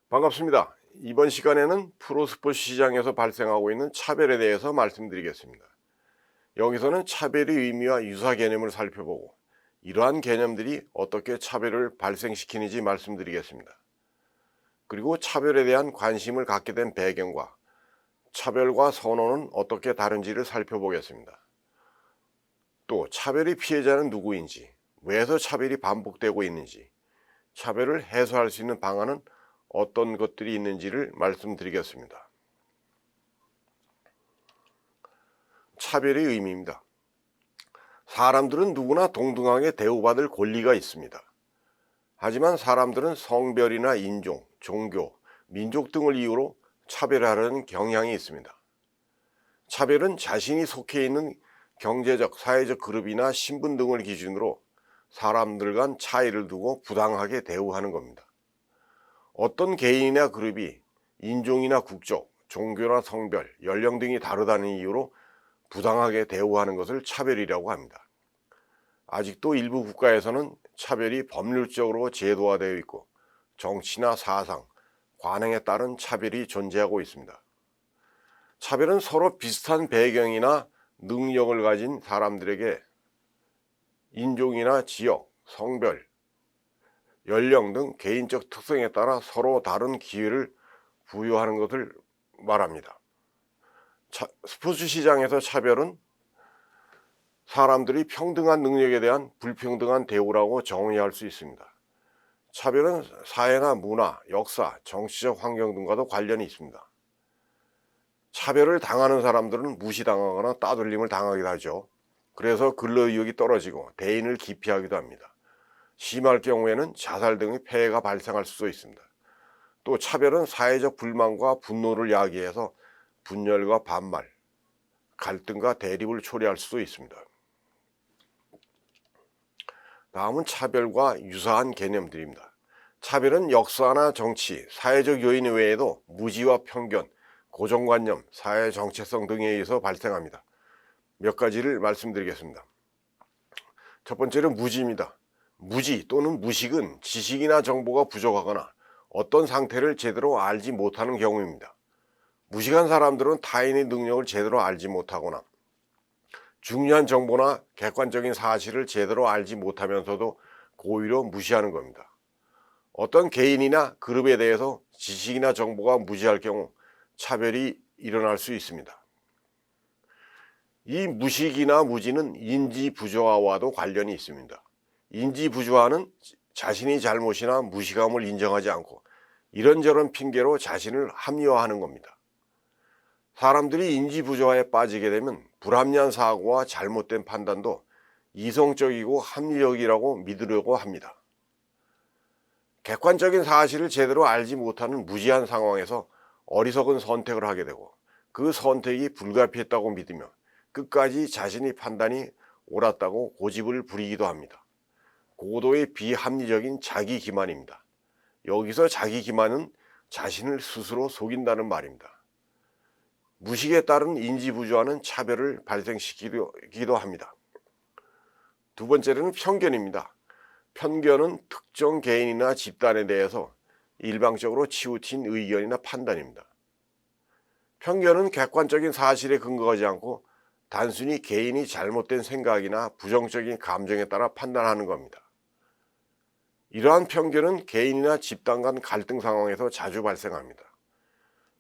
반갑습니다. 이번 시간에는 프로스포츠 시장에서 발생하고 있는 차별에 대해서 말씀드리겠습니다. 여기서는 차별의 의미와 유사 개념을 살펴보고 이러한 개념들이 어떻게 차별을 발생시키는지 말씀드리겠습니다. 그리고 차별에 대한 관심을 갖게 된 배경과 차별과 선호는 어떻게 다른지를 살펴보겠습니다. 또 차별의 피해자는 누구인지, 왜서 차별이 반복되고 있는지, 차별을 해소할 수 있는 방안은 어떤 것들이 있는지를 말씀드리겠습니다. 차별의 의미입니다. 사람들은 누구나 동등하게 대우받을 권리가 있습니다. 하지만 사람들은 성별이나 인종, 종교, 민족 등을 이유로 차별하려는 경향이 있습니다. 차별은 자신이 속해 있는 경제적, 사회적 그룹이나 신분 등을 기준으로 사람들 간 차이를 두고 부당하게 대우하는 겁니다. 어떤 개인이나 그룹이 인종이나 국적, 종교나 성별, 연령 등이 다르다는 이유로 부당하게 대우하는 것을 차별이라고 합니다. 아직도 일부 국가에서는 차별이 법률적으로 제도화되어 있고 정치나 사상, 관행에 따른 차별이 존재하고 있습니다. 차별은 서로 비슷한 배경이나 능력을 가진 사람들에게 인종이나 지역, 성별, 연령 등 개인적 특성에 따라 서로 다른 기회를 부여하는 것을 말합니다. 스포츠 시장에서 차별은 사람들이 평등한 능력에 대한 불평등한 대우라고 정의할 수 있습니다. 차별은 사회나 문화, 역사, 정치적 환경 등과도 관련이 있습니다. 차별을 당하는 사람들은 무시당하거나 따돌림을 당하기도 하죠. 그래서 근로의욕이 떨어지고 대인을 기피하기도 합니다. 심할 경우에는 자살 등의 폐해가 발생할 수도 있습니다. 또 차별은 사회적 불만과 분노를 야기해서 분열과 반말, 갈등과 대립을 초래할 수도 있습니다. 다음은 차별과 유사한 개념들입니다. 차별은 역사나 정치, 사회적 요인 외에도 무지와 편견, 고정관념, 사회 정체성 등에 의해서 발생합니다. 몇 가지를 말씀드리겠습니다. 첫 번째는 무지입니다. 무지 또는 무식은 지식이나 정보가 부족하거나 어떤 상태를 제대로 알지 못하는 경우입니다. 무식한 사람들은 타인의 능력을 제대로 알지 못하거나 중요한 정보나 객관적인 사실을 제대로 알지 못하면서도 고의로 무시하는 겁니다. 어떤 개인이나 그룹에 대해서 지식이나 정보가 무지할 경우 차별이 일어날 수 있습니다. 이 무식이나 무지는 인지 부조화와도 관련이 있습니다. 인지 부조화는 자신이 잘못이나 무식함을 인정하지 않고 이런저런 핑계로 자신을 합리화하는 겁니다. 사람들이 인지 부조화에 빠지게 되면 불합리한 사고와 잘못된 판단도 이성적이고 합리적이라고 믿으려고 합니다. 객관적인 사실을 제대로 알지 못하는 무지한 상황에서 어리석은 선택을 하게 되고 그 선택이 불가피했다고 믿으며 끝까지 자신의 판단이 옳았다고 고집을 부리기도 합니다. 고도의 비합리적인 자기 기만입니다. 여기서 자기 기만은 자신을 스스로 속인다는 말입니다. 무식에 따른 인지부조화는 차별을 발생시키기도 합니다. 두 번째는 편견입니다. 편견은 특정 개인이나 집단에 대해서 일방적으로 치우친 의견이나 판단입니다. 편견은 객관적인 사실에 근거하지 않고 단순히 개인이 잘못된 생각이나 부정적인 감정에 따라 판단하는 겁니다. 이러한 편견은 개인이나 집단 간 갈등 상황에서 자주 발생합니다.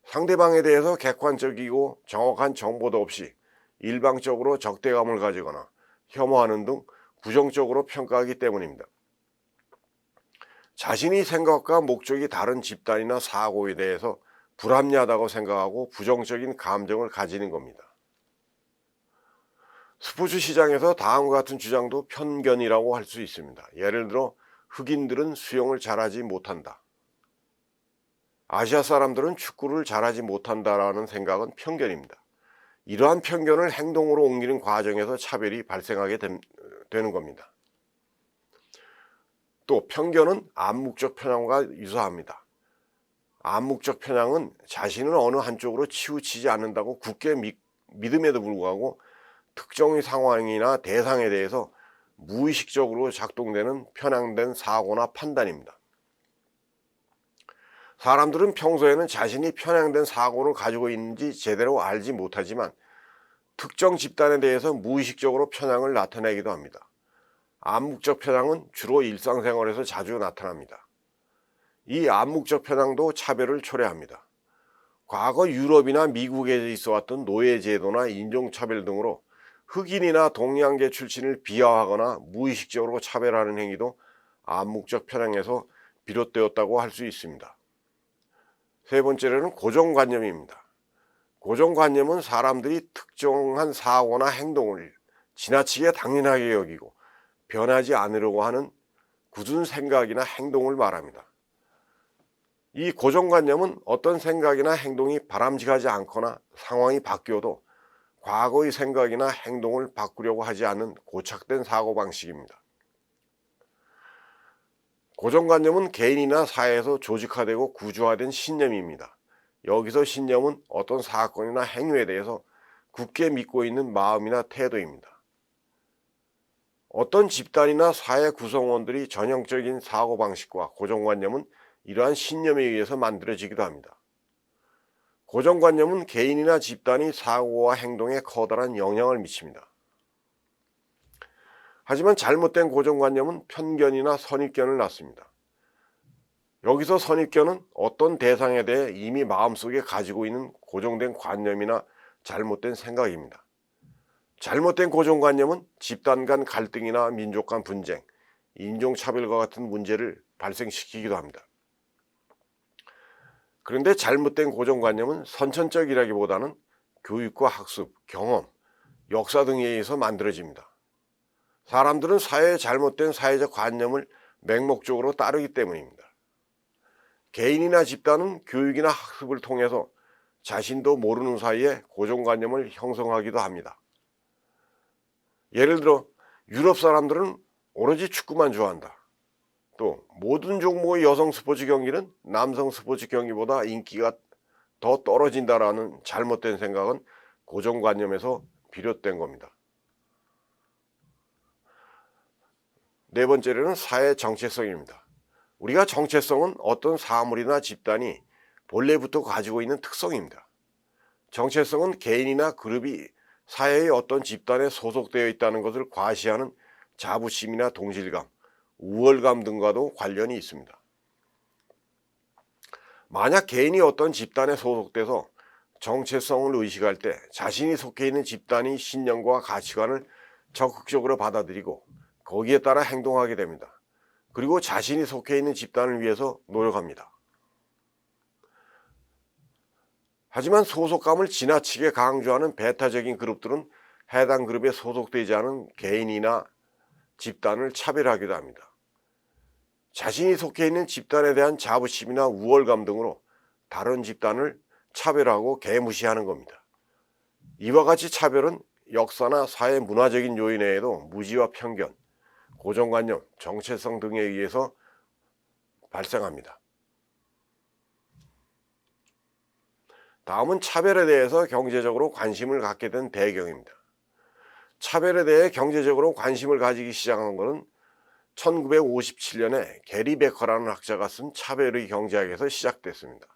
상대방에 대해서 객관적이고 정확한 정보도 없이 일방적으로 적대감을 가지거나 혐오하는 등 부정적으로 평가하기 때문입니다. 자신이 생각과 목적이 다른 집단이나 사고에 대해서 불합리하다고 생각하고 부정적인 감정을 가지는 겁니다. 스포츠 시장에서 다음과 같은 주장도 편견이라고 할 수 있습니다. 예를 들어 흑인들은 수영을 잘하지 못한다. 아시아 사람들은 축구를 잘하지 못한다라는 생각은 편견입니다. 이러한 편견을 행동으로 옮기는 과정에서 차별이 발생하게 되는 겁니다. 또 편견은 암묵적 편향과 유사합니다. 암묵적 편향은 자신은 어느 한쪽으로 치우치지 않는다고 굳게 믿음에도 불구하고 특정의 상황이나 대상에 대해서 무의식적으로 작동되는 편향된 사고나 판단입니다. 사람들은 평소에는 자신이 편향된 사고를 가지고 있는지 제대로 알지 못하지만 특정 집단에 대해서 무의식적으로 편향을 나타내기도 합니다. 암묵적 편향은 주로 일상생활에서 자주 나타납니다. 이 암묵적 편향도 차별을 초래합니다. 과거 유럽이나 미국에 있어왔던 노예제도나 인종차별 등으로 흑인이나 동양계 출신을 비하하거나 무의식적으로 차별하는 행위도 암묵적 편향에서 비롯되었다고 할 수 있습니다. 세 번째로는 고정관념입니다. 고정관념은 사람들이 특정한 사고나 행동을 지나치게 당연하게 여기고 변하지 않으려고 하는 굳은 생각이나 행동을 말합니다. 이 고정관념은 어떤 생각이나 행동이 바람직하지 않거나 상황이 바뀌어도 과거의 생각이나 행동을 바꾸려고 하지 않는 고착된 사고방식입니다. 고정관념은 개인이나 사회에서 조직화되고 구조화된 신념입니다. 여기서 신념은 어떤 사건이나 행위에 대해서 굳게 믿고 있는 마음이나 태도입니다. 어떤 집단이나 사회 구성원들이 전형적인 사고방식과 고정관념은 이러한 신념에 의해서 만들어지기도 합니다. 고정관념은 개인이나 집단이 사고와 행동에 커다란 영향을 미칩니다. 하지만 잘못된 고정관념은 편견이나 선입견을 낳습니다. 여기서 선입견은 어떤 대상에 대해 이미 마음속에 가지고 있는 고정된 관념이나 잘못된 생각입니다. 잘못된 고정관념은 집단 간 갈등이나 민족 간 분쟁, 인종차별과 같은 문제를 발생시키기도 합니다. 그런데 잘못된 고정관념은 선천적이라기보다는 교육과 학습, 경험, 역사 등에 의해서 만들어집니다. 사람들은 사회의 잘못된 사회적 관념을 맹목적으로 따르기 때문입니다. 개인이나 집단은 교육이나 학습을 통해서 자신도 모르는 사이에 고정관념을 형성하기도 합니다. 예를 들어 유럽 사람들은 오로지 축구만 좋아한다. 또 모든 종목의 여성 스포츠 경기는 남성 스포츠 경기보다 인기가 더 떨어진다라는 잘못된 생각은 고정관념에서 비롯된 겁니다. 네 번째로는 사회 정체성입니다. 우리가 정체성은 어떤 사물이나 집단이 본래부터 가지고 있는 특성입니다. 정체성은 개인이나 그룹이 사회의 어떤 집단에 소속되어 있다는 것을 과시하는 자부심이나 동질감, 우월감 등과도 관련이 있습니다. 만약 개인이 어떤 집단에 소속돼서 정체성을 의식할 때 자신이 속해 있는 집단의 신념과 가치관을 적극적으로 받아들이고 거기에 따라 행동하게 됩니다. 그리고 자신이 속해 있는 집단을 위해서 노력합니다. 하지만 소속감을 지나치게 강조하는 배타적인 그룹들은 해당 그룹에 소속되지 않은 개인이나 집단을 차별하기도 합니다. 자신이 속해 있는 집단에 대한 자부심이나 우월감 등으로 다른 집단을 차별하고 개무시하는 겁니다. 이와 같이 차별은 역사나 사회 문화적인 요인 외에도 무지와 편견, 고정관념, 정체성 등에 의해서 발생합니다. 다음은 차별에 대해서 경제적으로 관심을 갖게 된 배경입니다. 차별에 대해 경제적으로 관심을 가지기 시작한 것은 1957년에 게리 베커라는 학자가 쓴 차별의 경제학에서 시작됐습니다.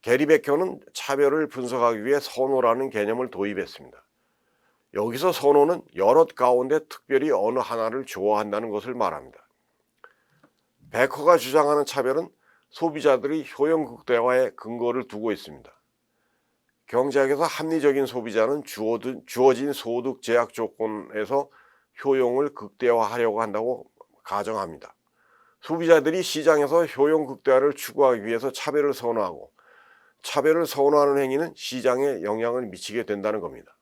게리 베커는 차별을 분석하기 위해 선호라는 개념을 도입했습니다. 여기서 선호는 여럿 가운데 특별히 어느 하나를 좋아한다는 것을 말합니다. 베커가 주장하는 차별은 소비자들이 효용 극대화에 근거를 두고 있습니다. 경제학에서 합리적인 소비자는 주어진 소득 제약 조건에서 효용을 극대화하려고 한다고 가정합니다. 소비자들이 시장에서 효용 극대화를 추구하기 위해서 차별을 선호하고 차별을 선호하는 행위는 시장에 영향을 미치게 된다는 겁니다.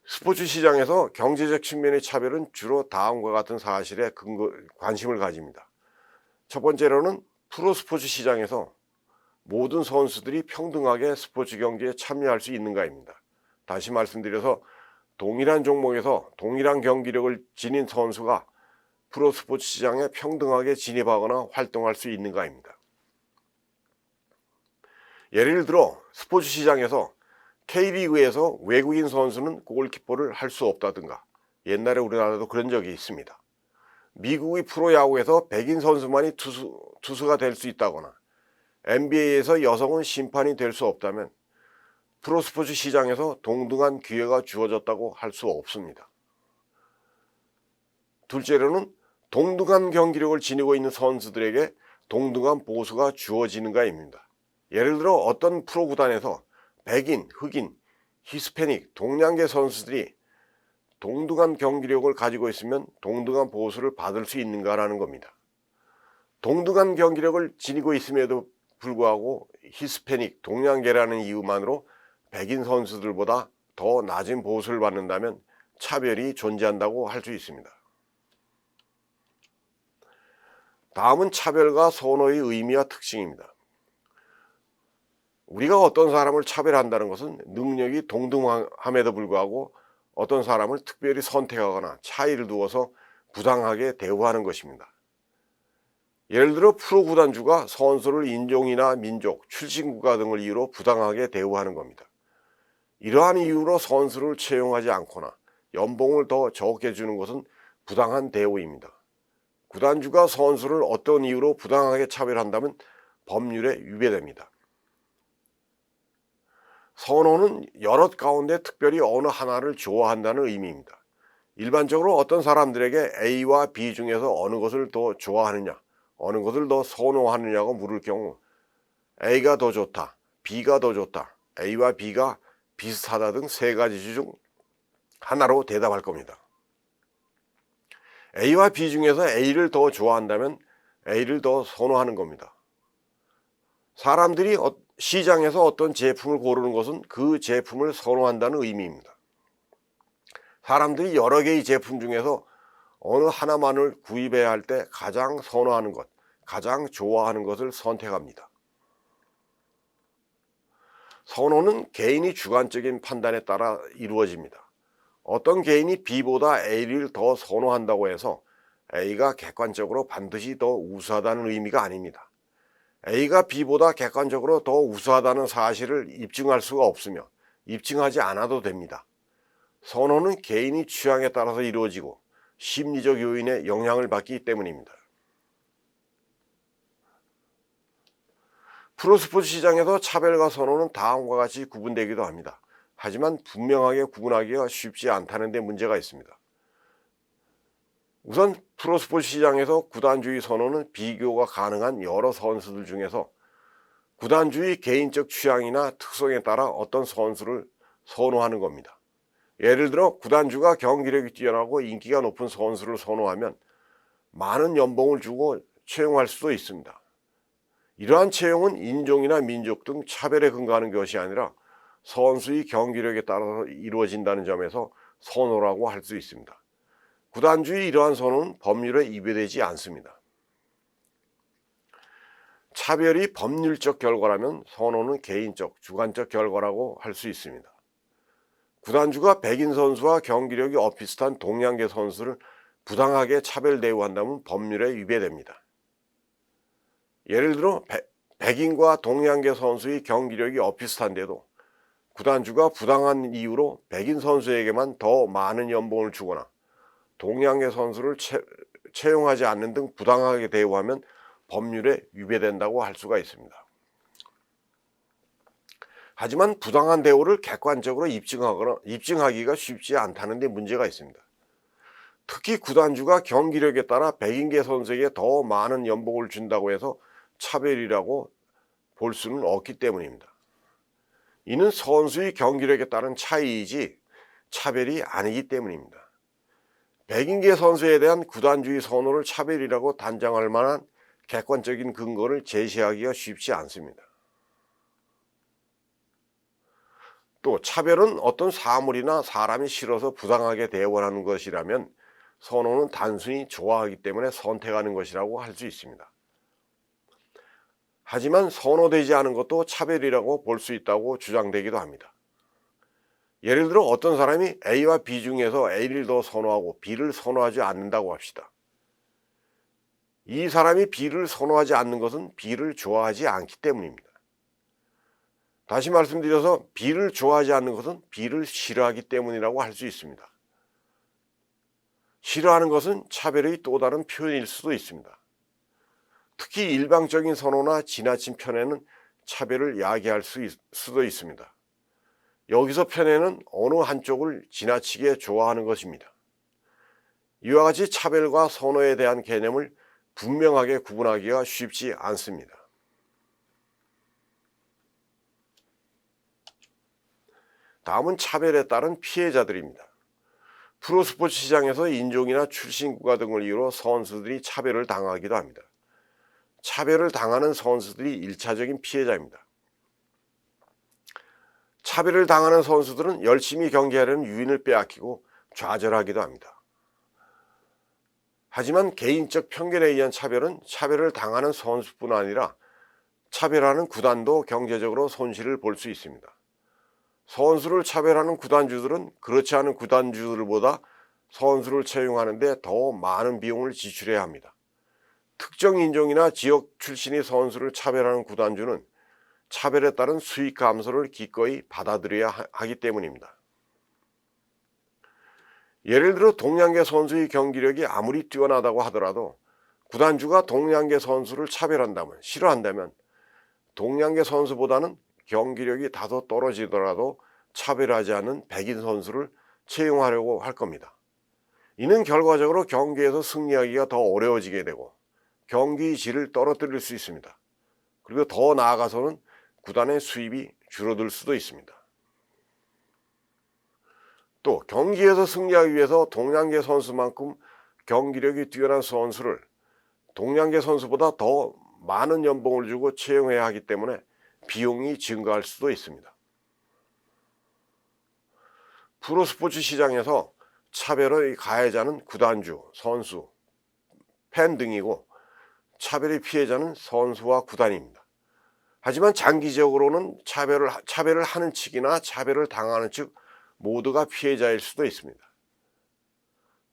스포츠 시장에서 경제적 측면의 차별은 주로 다음과 같은 사실에 관심을 가집니다. 첫 번째로는 프로스포츠 시장에서 모든 선수들이 평등하게 스포츠 경기에 참여할 수 있는가입니다. 다시 말씀드려서 동일한 종목에서 동일한 경기력을 지닌 선수가 프로스포츠 시장에 평등하게 진입하거나 활동할 수 있는가입니다. 예를 들어 스포츠 시장에서 K리그에서 외국인 선수는 골키퍼를 할 수 없다든가 옛날에 우리나라도 그런 적이 있습니다. 미국의 프로야구에서 백인 선수만이 투수가 될 수 있다거나 NBA에서 여성은 심판이 될 수 없다면 프로스포츠 시장에서 동등한 기회가 주어졌다고 할 수 없습니다. 둘째로는 동등한 경기력을 지니고 있는 선수들에게 동등한 보수가 주어지는가입니다. 예를 들어 어떤 프로 구단에서 백인, 흑인, 히스패닉, 동양계 선수들이 동등한 경기력을 가지고 있으면 동등한 보수를 받을 수 있는가라는 겁니다. 동등한 경기력을 지니고 있음에도 불구하고 히스패닉, 동양계라는 이유만으로 백인 선수들보다 더 낮은 보수를 받는다면 차별이 존재한다고 할 수 있습니다. 다음은 차별과 선호의 의미와 특징입니다. 우리가 어떤 사람을 차별한다는 것은 능력이 동등함에도 불구하고 어떤 사람을 특별히 선택하거나 차이를 두어서 부당하게 대우하는 것입니다. 예를 들어 프로 구단주가 선수를 인종이나 민족, 출신국가 등을 이유로 부당하게 대우하는 겁니다. 이러한 이유로 선수를 채용하지 않거나 연봉을 더 적게 주는 것은 부당한 대우입니다. 구단주가 선수를 어떤 이유로 부당하게 차별한다면 법률에 위배됩니다. 선호는 여럿 가운데 특별히 어느 하나를 좋아한다는 의미입니다. 일반적으로 어떤 사람들에게 A와 B 중에서 어느 것을 더 좋아하느냐, 어느 것을 더 선호하느냐고 물을 경우 A가 더 좋다, B가 더 좋다, A와 B가 비슷하다 등 세 가지 중 하나로 대답할 겁니다. A와 B 중에서 A를 더 좋아한다면 A를 더 선호하는 겁니다. 사람들이 시장에서 어떤 제품을 고르는 것은 그 제품을 선호한다는 의미입니다. 사람들이 여러 개의 제품 중에서 어느 하나만을 구입해야 할 때 가장 선호하는 것, 가장 좋아하는 것을 선택합니다. 선호는 개인의 주관적인 판단에 따라 이루어집니다. 어떤 개인이 B보다 A를 더 선호한다고 해서 A가 객관적으로 반드시 더 우수하다는 의미가 아닙니다. A가 B보다 객관적으로 더 우수하다는 사실을 입증할 수가 없으며 입증하지 않아도 됩니다. 선호는 개인의 취향에 따라서 이루어지고 심리적 요인에 영향을 받기 때문입니다. 프로스포츠 시장에서 차별과 선호는 다음과 같이 구분되기도 합니다. 하지만 분명하게 구분하기가 쉽지 않다는 데 문제가 있습니다. 우선 프로스포츠 시장에서 구단주의 선호는 비교가 가능한 여러 선수들 중에서 구단주의 개인적 취향이나 특성에 따라 어떤 선수를 선호하는 겁니다. 예를 들어 구단주가 경기력이 뛰어나고 인기가 높은 선수를 선호하면 많은 연봉을 주고 채용할 수도 있습니다. 이러한 채용은 인종이나 민족 등 차별에 근거하는 것이 아니라 선수의 경기력에 따라서 이루어진다는 점에서 선호라고 할 수 있습니다. 구단주의 이러한 선호는 법률에 위배되지 않습니다. 차별이 법률적 결과라면 선호는 개인적, 주관적 결과라고 할 수 있습니다. 구단주가 백인 선수와 경기력이 엇비슷한 동양계 선수를 부당하게 차별 대우한다면 법률에 위배됩니다. 예를 들어 백인과 동양계 선수의 경기력이 엇비슷한데도 구단주가 부당한 이유로 백인 선수에게만 더 많은 연봉을 주거나 동양계 선수를 채용하지 않는 등 부당하게 대우하면 법률에 위배된다고 할 수가 있습니다. 하지만 부당한 대우를 객관적으로 입증하기가 쉽지 않다는 데 문제가 있습니다. 특히 구단주가 경기력에 따라 백인계 선수에게 더 많은 연봉을 준다고 해서 차별이라고 볼 수는 없기 때문입니다. 이는 선수의 경기력에 따른 차이이지 차별이 아니기 때문입니다. 백인계 선수에 대한 구단주의 선호를 차별이라고 단정할 만한 객관적인 근거를 제시하기가 쉽지 않습니다. 또 차별은 어떤 사물이나 사람이 싫어서 부당하게 대우하는 것이라면 선호는 단순히 좋아하기 때문에 선택하는 것이라고 할 수 있습니다. 하지만 선호되지 않은 것도 차별이라고 볼 수 있다고 주장되기도 합니다. 예를 들어 어떤 사람이 A와 B 중에서 A를 더 선호하고 B를 선호하지 않는다고 합시다. 이 사람이 B를 선호하지 않는 것은 B를 좋아하지 않기 때문입니다. 다시 말씀드려서 B를 좋아하지 않는 것은 B를 싫어하기 때문이라고 할 수 있습니다. 싫어하는 것은 차별의 또 다른 표현일 수도 있습니다. 특히 일방적인 선호나 지나친 편애는 차별을 야기할 수도 있습니다. 여기서 편애는 어느 한쪽을 지나치게 좋아하는 것입니다. 이와 같이 차별과 선호에 대한 개념을 분명하게 구분하기가 쉽지 않습니다. 다음은 차별에 따른 피해자들입니다. 프로스포츠 시장에서 인종이나 출신국가 등을 이유로 선수들이 차별을 당하기도 합니다. 차별을 당하는 선수들이 일차적인 피해자입니다. 차별을 당하는 선수들은 열심히 경기하려는 유인을 빼앗기고 좌절하기도 합니다. 하지만 개인적 편견에 의한 차별은 차별을 당하는 선수뿐 아니라 차별하는 구단도 경제적으로 손실을 볼 수 있습니다. 선수를 차별하는 구단주들은 그렇지 않은 구단주들보다 선수를 채용하는 데 더 많은 비용을 지출해야 합니다. 특정 인종이나 지역 출신의 선수를 차별하는 구단주는 차별에 따른 수익 감소를 기꺼이 받아들여야 하기 때문입니다. 예를 들어 동양계 선수의 경기력이 아무리 뛰어나다고 하더라도 구단주가 동양계 선수를 싫어한다면 동양계 선수보다는 경기력이 다소 떨어지더라도 차별하지 않는 백인 선수를 채용하려고 할 겁니다. 이는 결과적으로 경기에서 승리하기가 더 어려워지게 되고 경기의 질을 떨어뜨릴 수 있습니다. 그리고 더 나아가서는 구단의 수입이 줄어들 수도 있습니다. 또 경기에서 승리하기 위해서 동양계 선수만큼 경기력이 뛰어난 선수를 동양계 선수보다 더 많은 연봉을 주고 채용해야 하기 때문에 비용이 증가할 수도 있습니다. 프로스포츠 시장에서 차별의 가해자는 구단주, 선수, 팬 등이고 차별의 피해자는 선수와 구단입니다. 하지만 장기적으로는 차별을 하는 측이나 차별을 당하는 측 모두가 피해자일 수도 있습니다.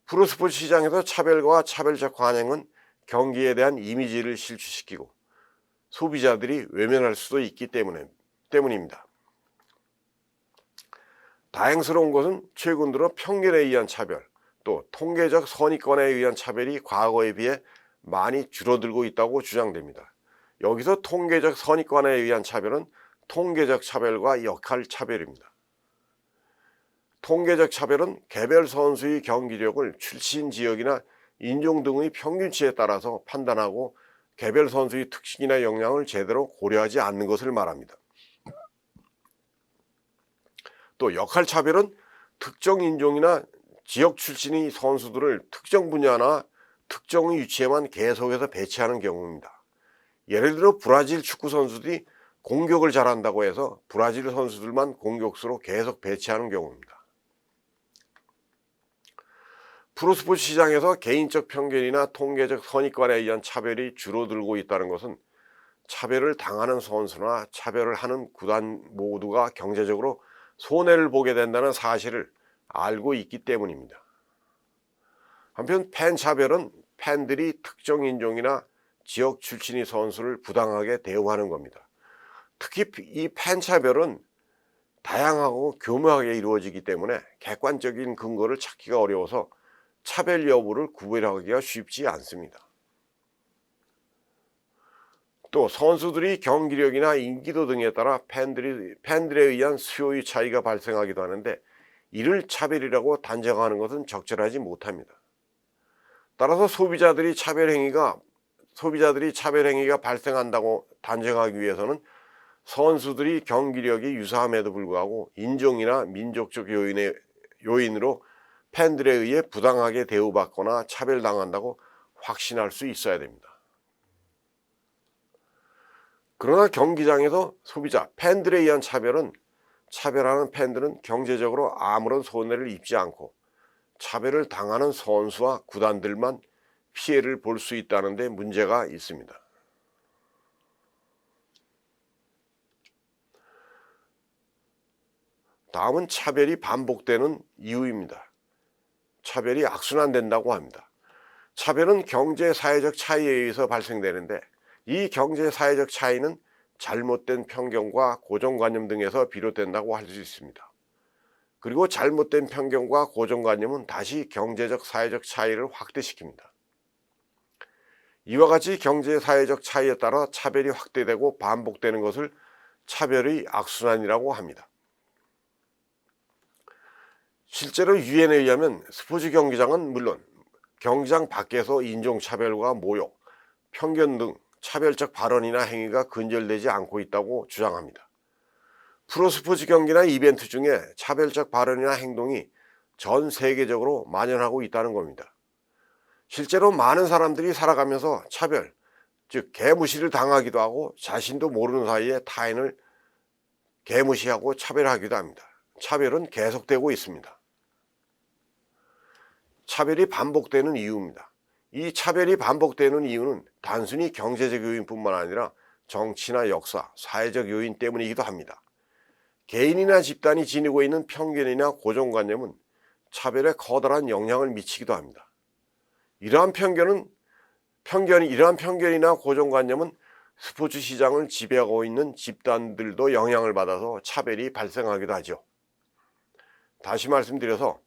프로스포츠 시장에서 차별과 차별적 관행은 경기에 대한 이미지를 실추시키고 소비자들이 외면할 수도 있기 때문입니다. 다행스러운 것은 최근 들어 편견에 의한 차별, 또 통계적 선입관에 의한 차별이 과거에 비해 많이 줄어들고 있다고 주장됩니다. 여기서 통계적 선입관에 의한 차별은 통계적 차별과 역할 차별입니다. 통계적 차별은 개별 선수의 경기력을 출신 지역이나 인종 등의 평균치에 따라서 판단하고 개별 선수의 특징이나 역량을 제대로 고려하지 않는 것을 말합니다. 또 역할 차별은 특정 인종이나 지역 출신의 선수들을 특정 분야나 특정의 위치에만 계속해서 배치하는 경우입니다. 예를 들어 브라질 축구 선수들이 공격을 잘한다고 해서 브라질 선수들만 공격수로 계속 배치하는 경우입니다. 프로스포츠 시장에서 개인적 편견이나 통계적 선입관에 의한 차별이 줄어들고 있다는 것은 차별을 당하는 선수나 차별을 하는 구단 모두가 경제적으로 손해를 보게 된다는 사실을 알고 있기 때문입니다. 한편 팬 차별은 팬들이 특정 인종이나 지역 출신의 선수를 부당하게 대우하는 겁니다. 특히 이 팬 차별은 다양하고 교묘하게 이루어지기 때문에 객관적인 근거를 찾기가 어려워서 차별 여부를 구별하기가 쉽지 않습니다. 또 선수들이 경기력이나 인기도 등에 따라 팬들에 의한 수요의 차이가 발생하기도 하는데 이를 차별이라고 단정하는 것은 적절하지 못합니다. 따라서 소비자들이 차별 행위가 발생한다고 단정하기 위해서는 선수들이 경기력이 유사함에도 불구하고 인종이나 민족적 요인으로 팬들에 의해 부당하게 대우받거나 차별당한다고 확신할 수 있어야 됩니다. 그러나 경기장에서 팬들에 의한 차별하는 팬들은 경제적으로 아무런 손해를 입지 않고 차별을 당하는 선수와 구단들만 피해를 볼 수 있다는 데 문제가 있습니다. 다음은 차별이 반복되는 이유입니다. 차별이 악순환된다고 합니다. 차별은 경제 사회적 차이에 의해서 발생되는데 이 경제 사회적 차이는 잘못된 편견과 고정관념 등에서 비롯된다고 할 수 있습니다. 그리고 잘못된 편견과 고정관념은 다시 경제적, 사회적 차이를 확대시킵니다. 이와 같이 경제, 사회적 차이에 따라 차별이 확대되고 반복되는 것을 차별의 악순환이라고 합니다. 실제로 유엔에 의하면 스포츠 경기장은 물론 경기장 밖에서 인종차별과 모욕, 편견 등 차별적 발언이나 행위가 근절되지 않고 있다고 주장합니다. 프로스포츠 경기나 이벤트 중에 차별적 발언이나 행동이 전 세계적으로 만연하고 있다는 겁니다. 실제로 많은 사람들이 살아가면서 차별, 즉 개무시를 당하기도 하고 자신도 모르는 사이에 타인을 개무시하고 차별하기도 합니다. 차별은 계속되고 있습니다. 차별이 반복되는 이유입니다. 이 차별이 반복되는 이유는 단순히 경제적 요인뿐만 아니라 정치나 역사, 사회적 요인 때문이기도 합니다. 개인이나 집단이 지니고 있는 편견이나 고정관념은 차별에 커다란 영향을 미치기도 합니다. 이러한 편견이나 고정관념은 스포츠 시장을 지배하고 있는 집단들도 영향을 받아서 차별이 발생하기도 하죠. 다시 말씀드려서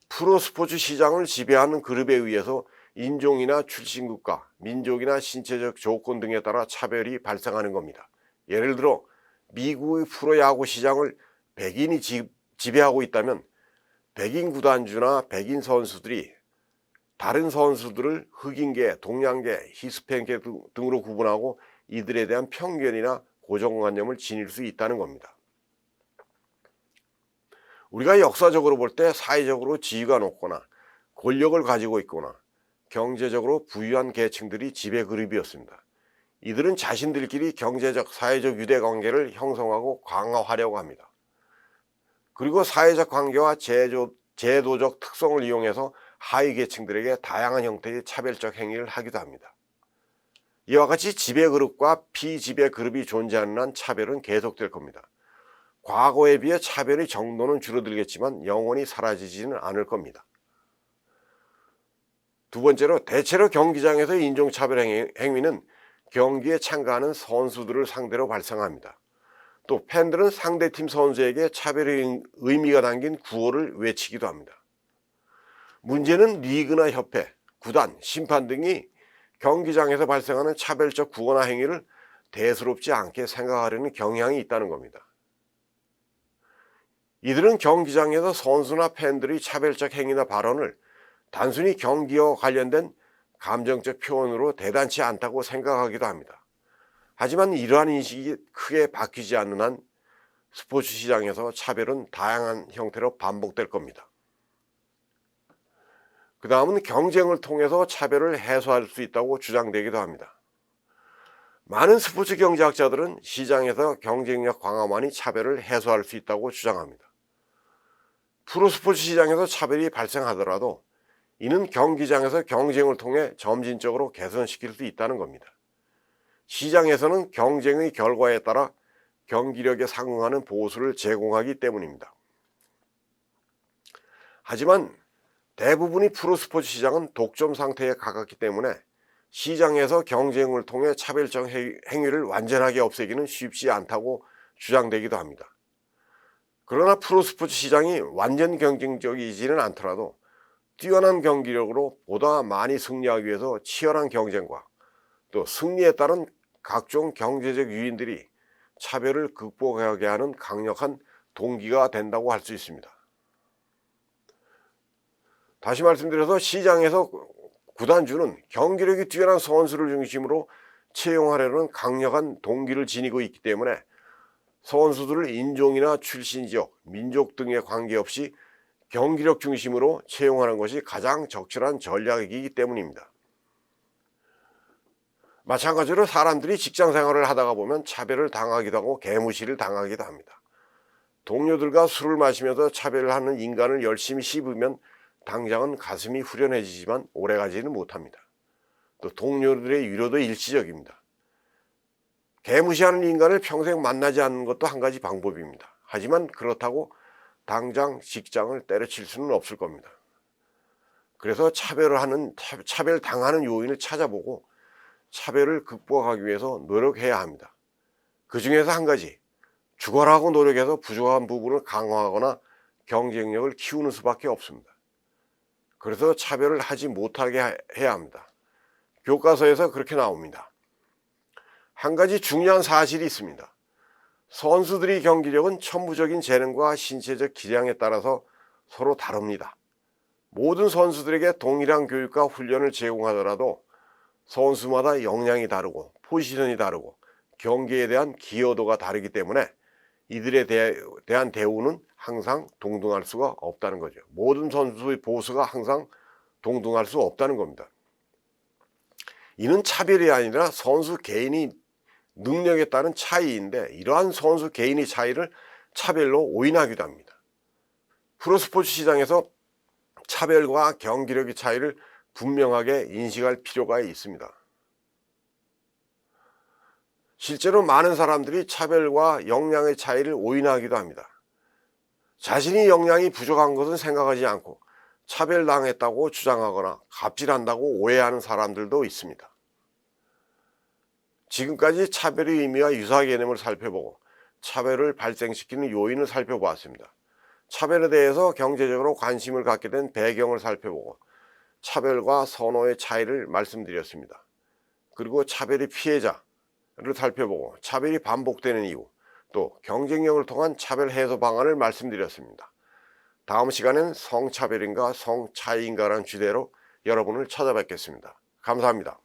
프로스포츠 시장을 지배하는 그룹에 의해서 인종이나 출신국가, 민족이나 신체적 조건 등에 따라 차별이 발생하는 겁니다. 예를 들어 미국의 프로야구 시장을 백인이 지배하고 있다면 백인 구단주나 백인 선수들이 다른 선수들을 흑인계, 동양계, 히스패닉계 등으로 구분하고 이들에 대한 편견이나 고정관념을 지닐 수 있다는 겁니다. 우리가 역사적으로 볼 때 사회적으로 지위가 높거나 권력을 가지고 있거나 경제적으로 부유한 계층들이 지배 그룹이었습니다. 이들은 자신들끼리 경제적, 사회적 유대관계를 형성하고 강화하려고 합니다. 그리고 사회적 관계와 제도적 특성을 이용해서 하위 계층들에게 다양한 형태의 차별적 행위를 하기도 합니다. 이와 같이 지배 그룹과 피지배 그룹이 존재하는 한 차별은 계속될 겁니다. 과거에 비해 차별의 정도는 줄어들겠지만 영원히 사라지지는 않을 겁니다. 두 번째로, 대체로 경기장에서 인종차별 행위는 경기에 참가하는 선수들을 상대로 발생합니다. 또 팬들은 상대팀 선수에게 차별의 의미가 담긴 구호를 외치기도 합니다. 문제는 리그나 협회, 구단, 심판 등이 경기장에서 발생하는 차별적 구호나 행위를 대수롭지 않게 생각하려는 경향이 있다는 겁니다. 이들은 경기장에서 선수나 팬들의 차별적 행위나 발언을 단순히 경기와 관련된 감정적 표현으로 대단치 않다고 생각하기도 합니다. 하지만 이러한 인식이 크게 바뀌지 않는 한 스포츠 시장에서 차별은 다양한 형태로 반복될 겁니다. 그 다음은 경쟁을 통해서 차별을 해소할 수 있다고 주장되기도 합니다. 많은 스포츠 경제학자들은 시장에서 경쟁력 강화만이 차별을 해소할 수 있다고 주장합니다. 프로스포츠 시장에서 차별이 발생하더라도 이는 경기장에서 경쟁을 통해 점진적으로 개선시킬 수 있다는 겁니다. 시장에서는 경쟁의 결과에 따라 경기력에 상응하는 보수를 제공하기 때문입니다. 하지만 대부분의 프로스포츠 시장은 독점 상태에 가깝기 때문에 시장에서 경쟁을 통해 차별적 행위를 완전하게 없애기는 쉽지 않다고 주장되기도 합니다. 그러나 프로스포츠 시장이 완전 경쟁적이지는 않더라도 뛰어난 경기력으로 보다 많이 승리하기 위해서 치열한 경쟁과 또 승리에 따른 각종 경제적 요인들이 차별을 극복하게 하는 강력한 동기가 된다고 할 수 있습니다. 다시 말씀드려서 시장에서 구단주는 경기력이 뛰어난 선수를 중심으로 채용하려는 강력한 동기를 지니고 있기 때문에 선수들을 인종이나 출신 지역, 민족 등에 관계없이 경기력 중심으로 채용하는 것이 가장 적절한 전략이기 때문입니다. 마찬가지로 사람들이 직장 생활을 하다가 보면 차별을 당하기도 하고 개무시를 당하기도 합니다. 동료들과 술을 마시면서 차별을 하는 인간을 열심히 씹으면 당장은 가슴이 후련해지지만 오래가지는 못합니다. 또 동료들의 위로도 일시적입니다. 개무시하는 인간을 평생 만나지 않는 것도 한 가지 방법입니다. 하지만 그렇다고 당장 직장을 때려칠 수는 없을 겁니다. 그래서 차별당하는 요인을 찾아보고 차별을 극복하기 위해서 노력해야 합니다. 그 중에서 한 가지, 죽어라고 노력해서 부족한 부분을 강화하거나 경쟁력을 키우는 수밖에 없습니다. 그래서 차별을 하지 못하게 해야 합니다. 교과서에서 그렇게 나옵니다. 한 가지 중요한 사실이 있습니다. 선수들의 경기력은 천부적인 재능과 신체적 기량에 따라서 서로 다릅니다. 모든 선수들에게 동일한 교육과 훈련을 제공하더라도 선수마다 역량이 다르고 포지션이 다르고 경기에 대한 기여도가 다르기 때문에 이들에 대한 대우는 항상 동등할 수가 없다는 거죠. 모든 선수의 보수가 항상 동등할 수 없다는 겁니다. 이는 차별이 아니라 선수 개인이 능력에 따른 차이인데 이러한 선수 개인의 차이를 차별로 오인하기도 합니다. 프로스포츠 시장에서 차별과 경기력의 차이를 분명하게 인식할 필요가 있습니다. 실제로 많은 사람들이 차별과 역량의 차이를 오인하기도 합니다. 자신이 역량이 부족한 것은 생각하지 않고 차별당했다고 주장하거나 갑질한다고 오해하는 사람들도 있습니다. 지금까지 차별의 의미와 유사 개념을 살펴보고 차별을 발생시키는 요인을 살펴보았습니다. 차별에 대해서 경제적으로 관심을 갖게 된 배경을 살펴보고 차별과 선호의 차이를 말씀드렸습니다. 그리고 차별의 피해자를 살펴보고 차별이 반복되는 이유, 또 경쟁력을 통한 차별 해소 방안을 말씀드렸습니다. 다음 시간엔 성차별인가 성차이인가라는 주제로 여러분을 찾아뵙겠습니다. 감사합니다.